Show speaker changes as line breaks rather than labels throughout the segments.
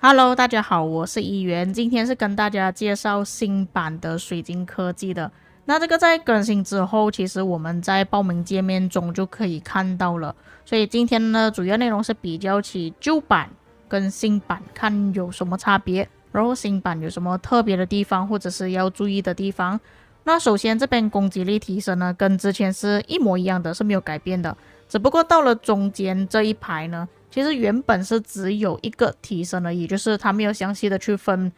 Hello，大家好，我是一元，今天是跟大家介绍新版的水晶科技的。那这个在更新之后，其实我们在报名界面中就可以看到了。所以今天呢，主要内容是比较起旧版跟新版，看有什么差别，然后新版有什么特别的地方，或者是要注意的地方。那首先这边攻击力提升呢，跟之前是一模一样的，是没有改变的。只不过到了中间这一排呢，其实原本是只有一个提升而已，就是它没有详细的去分，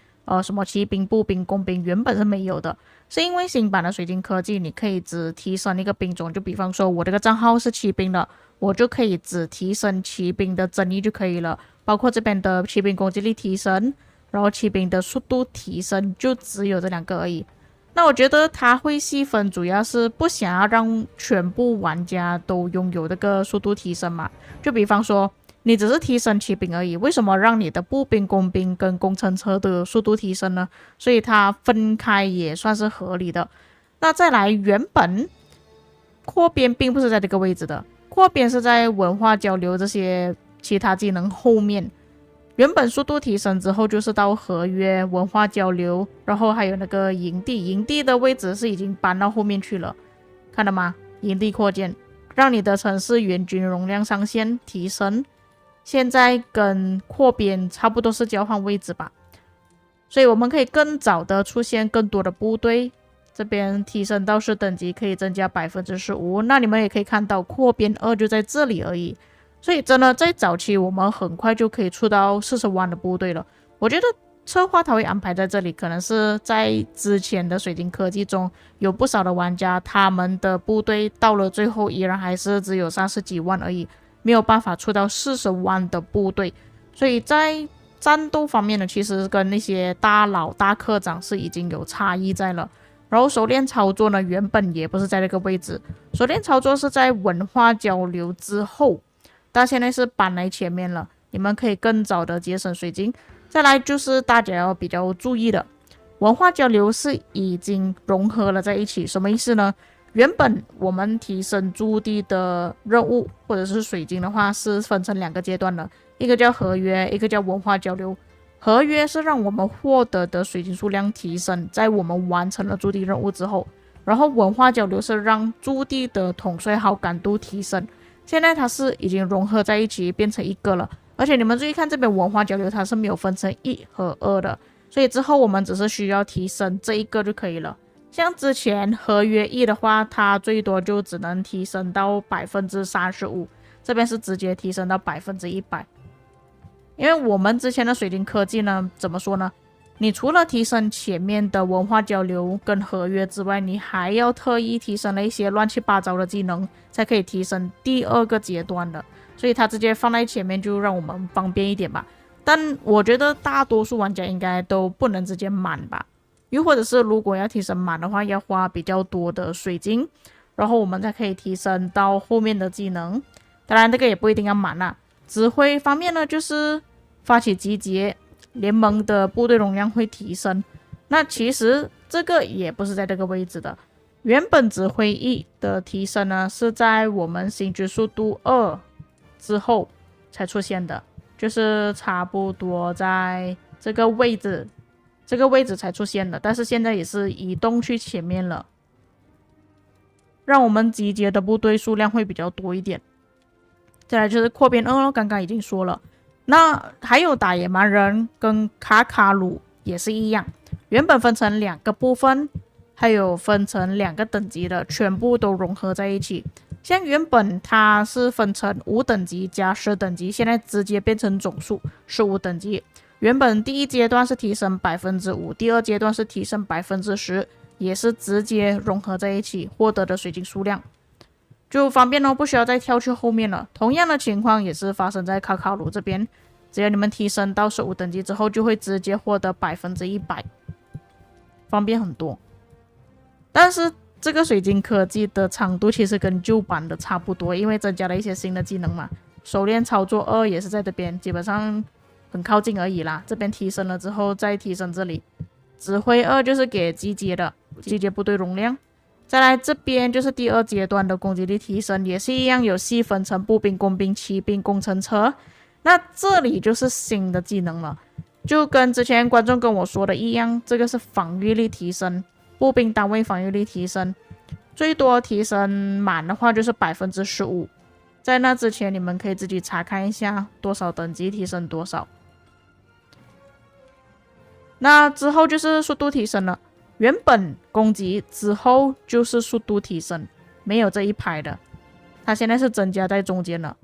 什么骑兵、步兵、工兵，原本是没有的。是因为新版的水晶科技，你可以只提升一个兵种，就比方说我这个账号是骑兵的，我就可以只提升骑兵的增益就可以了，包括这边的骑兵攻击力提升，然后骑兵的速度提升，就只有这两个而已。那我觉得它会细分，主要是不想要让全部玩家都拥有这个速度提升嘛。就比方说，你只是提升骑兵而已，为什么让你的步兵、工兵跟工程车的速度提升呢？所以它分开也算是合理的。那再来，原本扩编并不是在这个位置的，扩编是在文化交流这些其他技能后面。原本速度提升之后就是到合约、文化交流，然后还有那个营地，营地的位置是已经搬到后面去了，看到吗？营地扩建，让你的城市援军容量上限提升，现在跟扩编差不多是交换位置吧，所以我们可以更早的出现更多的部队。这边提升到10等级可以增加15%，那你们也可以看到扩编2就在这里而已。所以真的在早期，我们很快就可以出到40万的部队了。我觉得策划它会安排在这里，可能是在之前的水晶科技中，有不少的玩家，他们的部队到了最后依然还是只有30几万而已，没有办法出到40万的部队。所以在战斗方面呢，其实跟那些大佬、大科长是已经有差异在了。然后熟练操作呢，原本也不是在那个位置，熟练操作是在文化交流之后。但现在是搬来前面了，你们可以更早的节省水晶。再来就是大家要比较注意的，文化交流是已经融合了在一起，什么意思呢？原本我们提升驻地的任务或者是水晶的话，是分成2个阶段的，一个叫合约，一个叫文化交流。合约是让我们获得的水晶数量提升，在我们完成了驻地任务之后，然后文化交流是让驻地的统帅好感度提升。现在它是已经融合在一起变成一个了，而且你们注意看这边文化交流它是没有分成1和2的，所以之后我们只是需要提升这一个就可以了。像之前合约1的话，它最多就只能提升到35%，这边是直接提升到100%。因为我们之前的水晶科技呢，怎么说呢？你除了提升前面的文化交流跟合约之外，你还要特意提升了一些乱七八糟的技能，才可以提升第2个阶段的。所以它直接放在前面，就让我们方便一点吧。但我觉得大多数玩家应该都不能直接满吧，又或者是如果要提升满的话，要花比较多的水晶，然后我们才可以提升到后面的技能。当然这个也不一定要满啦。指挥方面呢，就是发起集结，联盟的部队容量会提升。那其实这个也不是在这个位置的，原本指挥1的提升呢，是在我们行军速度2之后才出现的，就是差不多在这个位置才出现的，但是现在也是移动去前面了，让我们集结的部队数量会比较多一点。再来就是扩编2，刚刚已经说了。那还有打野蛮人跟卡卡鲁也是一样，原本分成2个部分，还有分成2个等级的，全部都融合在一起。像原本它是分成5等级加10等级，现在直接变成总数15等级。原本第1阶段是提升5%，第2阶段是提升10%，也是直接融合在一起获得的水晶数量。就方便不需要再跳去后面了。同样的情况也是发生在卡卡鲁这边，只要你们提升到15等级之后，就会直接获得100%，方便很多。但是这个水晶科技的长度其实跟旧版的差不多，因为增加了一些新的技能嘛。熟练操作2也是在这边，基本上很靠近而已啦。这边提升了之后再提升这里。指挥2就是给集结部队容量。再来这边就是第2阶段的攻击力提升，也是一样有细分成步兵、工兵、骑兵、工程车。那这里就是新的技能了，就跟之前观众跟我说的一样，这个是防御力提升，步兵单位防御力提升，最多提升满的话就是15%。在那之前，你们可以自己查看一下多少等级提升多少。那之后就是速度提升了，原本攻击之后就是速度提升，没有这一排的，它现在是增加在中间了。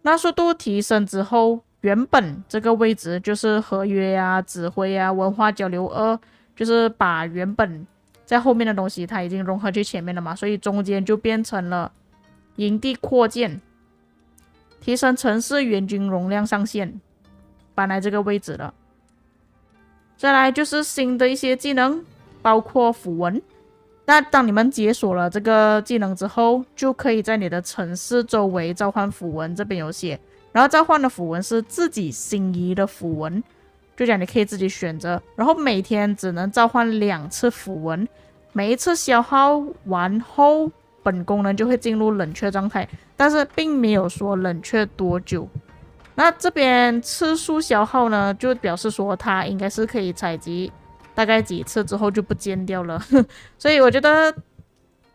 那速度提升之后，原本这个位置就是合约啊、指挥啊、文化交流2，就是把原本在后面的东西它已经融合去前面了嘛，所以中间就变成了营地扩建，提升城市援军容量上限，搬来这个位置了。再来就是新的一些技能，包括符文。那当你们解锁了这个技能之后，就可以在你的城市周围召唤符文，这边有写。然后召唤的符文是自己心仪的符文，就讲你可以自己选择。然后每天只能召唤2次符文，每一次消耗完后，本功能就会进入冷却状态，但是并没有说冷却多久。那这边次数消耗呢，就表示说它应该是可以采集大概几次之后就不见掉了所以我觉得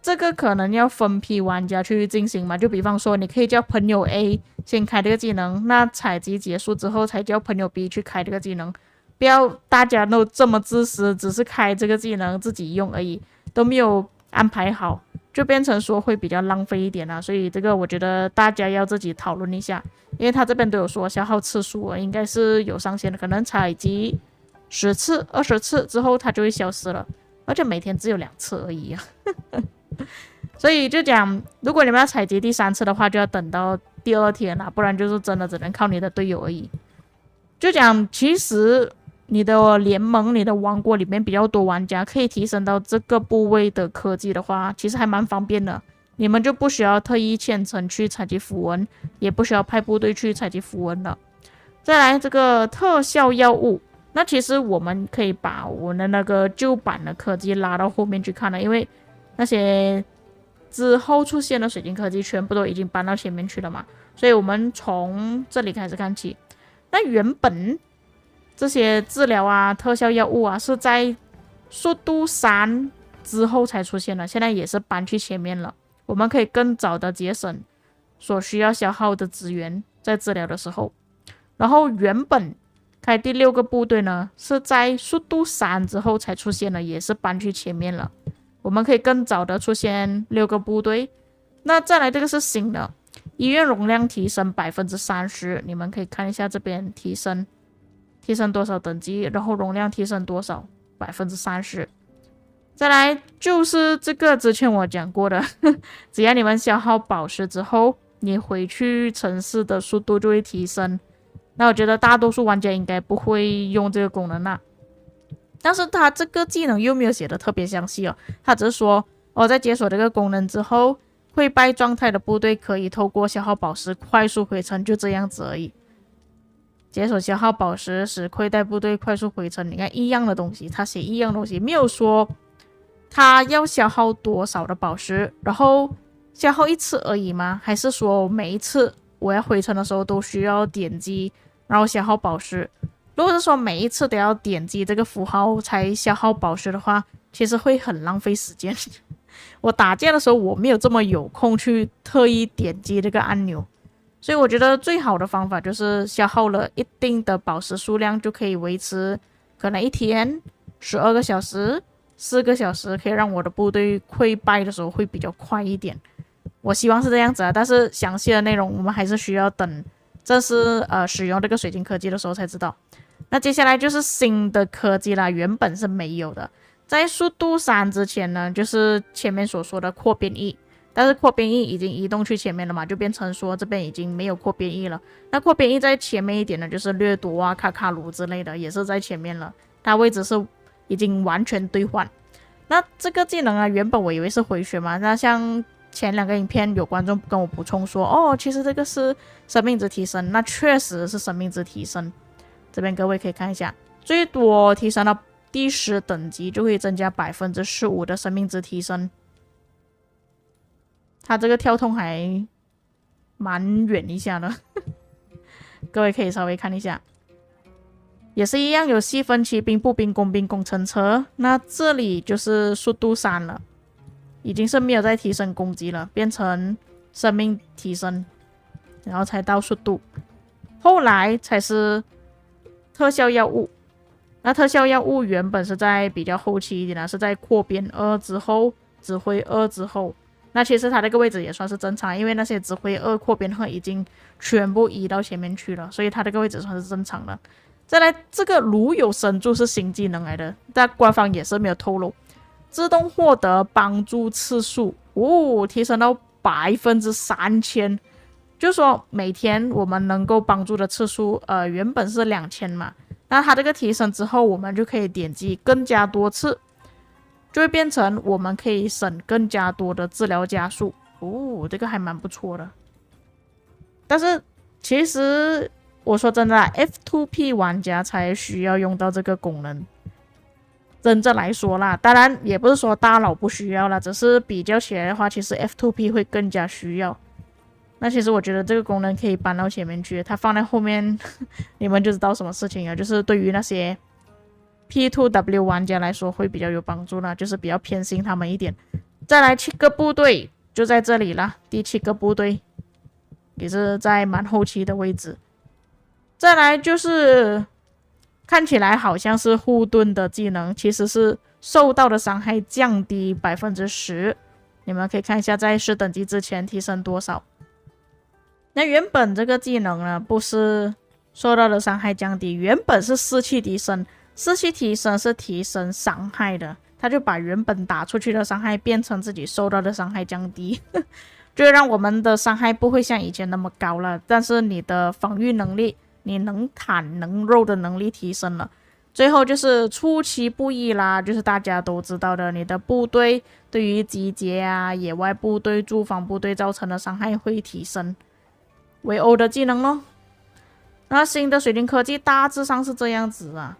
这个可能要分批玩家去进行嘛，就比方说你可以叫朋友 A 先开这个技能，那采集结束之后才叫朋友 B 去开这个技能，不要大家都这么自私，只是开这个技能自己用而已，都没有安排好，就变成说会比较浪费一点啦。所以这个我觉得大家要自己讨论一下，因为他这边都有说消耗次数应该是有上限的，可能采集10次、20次之后它就会消失了，而且每天只有2次而已啊。所以就讲，如果你们要采集第3次的话，就要等到第2天啦，不然就是真的只能靠你的队友而已。就讲，其实你的联盟、你的王国里面比较多玩家，可以提升到这个部位的科技的话，其实还蛮方便的。你们就不需要特意虔诚去采集符文，也不需要派部队去采集符文了。再来这个特效药物，那其实我们可以把我们的那个旧版的科技拉到后面去看了，因为那些之后出现的水晶科技全部都已经搬到前面去了嘛，所以我们从这里开始看起。那原本这些治疗啊、特效药物啊是在速度3之后才出现的，现在也是搬去前面了。我们可以更早的节省所需要消耗的资源在治疗的时候。然后原本开第6个部队呢，是在速度3之后才出现的，也是搬去前面了。我们可以更早的出现6个部队。那再来这个是新的，医院容量提升30%，你们可以看一下这边提升多少等级，然后容量提升多少，30%。再来就是这个之前我讲过的只要你们消耗宝石之后，你回去城市的速度就会提升。那我觉得大多数玩家应该不会用这个功能啦，但是它这个技能又没有写的特别详细哦，它只是说在解锁这个功能之后，溃败状态的部队可以透过消耗宝石快速回城，就这样子而已。解锁消耗宝石使溃败部队快速回城，你看一样的东西，它写一样东西，没有说它要消耗多少的宝石，然后消耗1次而已吗？还是说每一次我要回城的时候都需要点击然后消耗宝石？如果是说每一次都要点击这个符号才消耗宝石的话，其实会很浪费时间我打架的时候我没有这么有空去特意点击这个按钮，所以我觉得最好的方法就是消耗了一定的宝石数量就可以维持可能1天12个小时4个小时，可以让我的部队溃败的时候会比较快一点。我希望是这样子啊，但是详细的内容我们还是需要等这是使用这个水晶科技的时候才知道。那接下来就是新的科技啦，原本是没有的。在速度3之前呢，就是前面所说的扩编翼，但是扩编翼已经移动去前面了嘛，就变成说这边已经没有扩编翼了。那扩编翼在前面一点呢，就是掠夺啊、卡卡鲁之类的，也是在前面了，它位置是已经完全兑换。那这个技能啊，原本我以为是回血嘛，那像前2个影片有观众跟我补充说，其实这个是生命值提升，那确实是生命值提升。这边各位可以看一下，最多提升到第10等级就可以增加15%的生命值提升。它这个跳痛还蛮远一下的各位可以稍微看一下。也是一样有细分骑兵、步兵、工兵、工程车。那这里就是速度3了，已经是没有再提升攻击了，变成生命提升，然后才到速度。后来才是特效药物。那特效药物原本是在比较后期一点的，是在扩编2之后，指挥2之后。那其实它这个位置也算是正常，因为那些指挥2扩编2已经全部移到前面去了，所以它这个位置算是正常的。再来，这个如有神助是新技能来的，但官方也是没有透露。自动获得帮助次数提升到3000%，就是说每天我们能够帮助的次数，原本是2000嘛，那它这个提升之后，我们就可以点击更加多次，就会变成我们可以省更加多的治疗加速。这个还蛮不错的。但是其实我说真的啦 ，F2P 玩家才需要用到这个功能。真正来说啦，当然也不是说大佬不需要啦，只是比较起来的话，其实 F2P 会更加需要。那其实我觉得这个功能可以搬到前面去，它放在后面你们就知道什么事情了。就是对于那些 P2W 玩家来说会比较有帮助啦，就是比较偏心他们一点。再来7个部队就在这里啦，第7个部队也是在蛮后期的位置。再来就是看起来好像是护盾的技能，其实是受到的伤害降低 10%。你们可以看一下在10等级之前提升多少。那原本这个技能呢，不是受到的伤害降低，原本是士气提升。士气提升是提升伤害的，他就把原本打出去的伤害变成自己受到的伤害降低就让我们的伤害不会像以前那么高了，但是你的防御能力，你能砍能肉的能力提升了。最后就是出其不意啦，就是大家都知道的，你的部队对于集结啊、野外部队、驻防部队造成的伤害会提升。围殴的技能咯。那新的水晶科技大致上是这样子啊。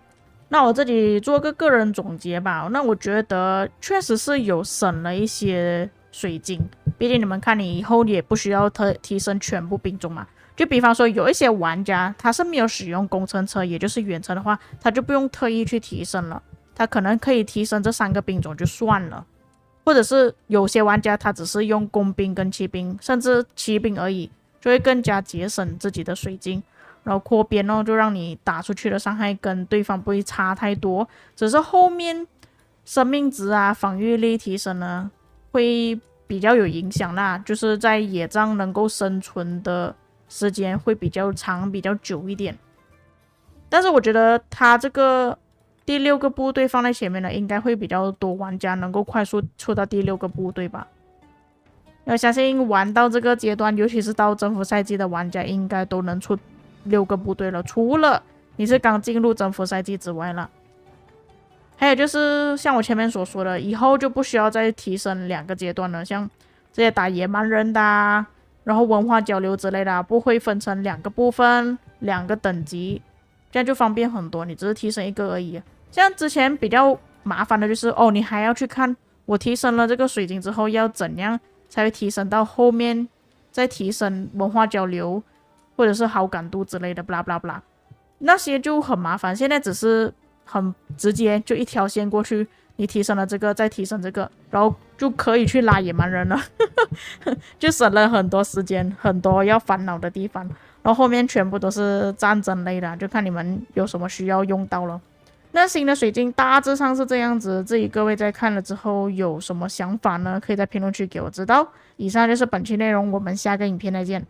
那我这里做个个人总结吧。那我觉得确实是有省了一些水晶，毕竟你们看，你以后也不需要提升全部兵种嘛。就比方说有一些玩家他是没有使用工程车，也就是远程的话，他就不用特意去提升了，他可能可以提升这3个兵种就算了。或者是有些玩家他只是用工兵跟骑兵，甚至骑兵而已，就会更加节省自己的水晶。然后扩编就让你打出去的伤害跟对方不会差太多，只是后面生命值啊、防御力提升呢会比较有影响啦，就是在野战能够生存的时间会比较长、比较久一点。但是我觉得他这个第6个部队放在前面呢，应该会比较多玩家能够快速出到第6个部队吧。我相信玩到这个阶段，尤其是到征服赛季的玩家，应该都能出6个部队了，除了你是刚进入征服赛季之外了。还有就是像我前面所说的，以后就不需要再提升2个阶段了，像这些打野蛮人的然后文化交流之类的不会分成2个部分、2个等级，这样就方便很多，你只是提升1个而已。像之前比较麻烦的就是你还要去看我提升了这个水晶之后要怎样才会提升到后面再提升文化交流或者是好感度之类的 blah blah blah， 那些就很麻烦。现在只是很直接，就一条线过去，你提升了这个再提升这个，然后就可以去拉野蛮人了就省了很多时间，很多要烦恼的地方。然后后面全部都是战争类的，就看你们有什么需要用到了。那新的水晶大致上是这样子，至于各位在看了之后有什么想法呢？可以在评论区给我知道。以上就是本期内容，我们下个影片再见。